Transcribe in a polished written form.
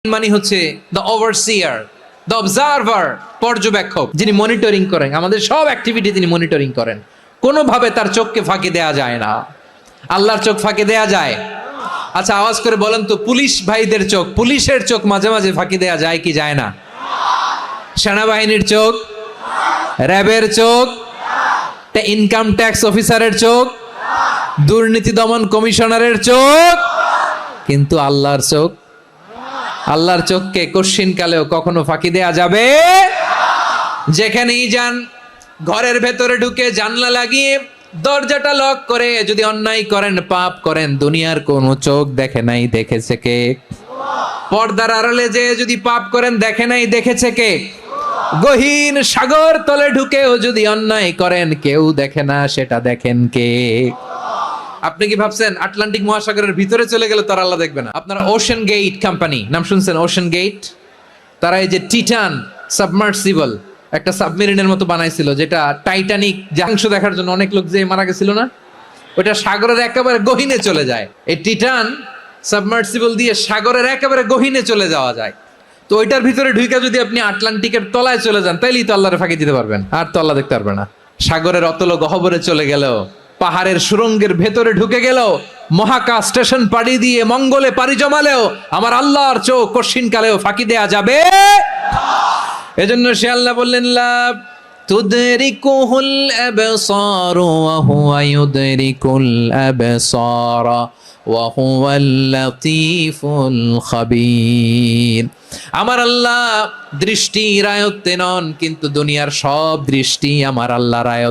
মানে হচ্ছে the overseer, the observer, পর্যবেক্ষক, যিনি মনিটরিং করেন আমাদের সব অ্যাক্টিভিটি, তিনি মনিটরিং করেন। কোনোভাবে তার চোখকে ফাঁকি দেয়া যায় না। আল্লাহর চোখ ফাঁকি দেয়া যায়? আচ্ছা, আওয়াজ করে বলেন তো, পুলিশ ভাইদের চোখ, পুলিশের চোখ মাঝে মাঝে ফাঁকি দেয়া যায় কি যায় না? সেনাবাহিনীর চোখ, র্যাবের চোখ, ইনকাম ট্যাক্স অফিসারের চোখ, দুর্নীতি দমন কমিশনারের চোখ, কিন্তু আল্লাহর চোখ, আল্লাহর চোখকে কশ্চিন কালেও কখনো ফাঁকি দেয়া যাবে? যেখানেই যান, ঘরের ভেতরে ঢুকে জানলা লাগিয়ে দরজাটা লক করে যদি অন্যায় করেন, পাপ করেন, দুনিয়ার কোনো চোখ দেখে নাই, দেখেছে কে? পর্দার আড়ালে যে যদি পাপ করেন, দেখে নাই, দেখেছে কে? গহীন সাগর তলে ঢুকেও যদি অন্যায় করেন, কেউ দেখে না, সেটা দেখেন কে? আপনি কি ভাবছেন আটলান্টিক মহাসাগরের ভিতরে চলে গেলে তারা আল্লাহ দেখবে না? আপনারা ওশান গেট কোম্পানি নাম শুনছেন? ওশান গেট, তারা এই যে টিটান সাবমার্সিবল একটা সাবমেরিনের মতো বানাইছিল, যেটা টাইটানিক জাহাজ দেখার জন্য অনেক লোক যে মারা গেছিল না, ওটা সাগরের একেবারে গহীনে চলে যায়। এই টিটান সাবমার্সিবল দিয়ে সাগরের একেবারে গহীনে চলে যাওয়া যায়। তো ওইটার ভিতরে ঢুকে যদি আপনি আটলান্টিকের তলায় চলে যান, তাইলেই তো আল্লাহরে ফাঁকি দিতে পারবেন, আর তো আল্লাহ দেখতে পারবে না। সাগরের অতল গহ্বরে চলে গেলেও, পাহাড়ের সুরঙ্গের ভেতরে ঢুকে গেলেও, মহাকাশ স্টেশন পাড়ি দিয়ে মঙ্গলে পাড়ি জমালেও আমার আল্লাহর চোখ কশ্চিন কালেও ফাঁকি দেয়া যাবে? এজন্য সে আল্লাহ বললেন, লা তুদরিকুহুল আবসার ওয়া হুয়া ইউদরিকুল আবসার ওয়া হুয়াল লাতীফুল খাবীর। আমার আল্লাহ দৃষ্টির আয়ত্তে নন, কিন্তু দুনিয়ার সব দৃষ্টি আমার আল্লাহর আয়ত্তে।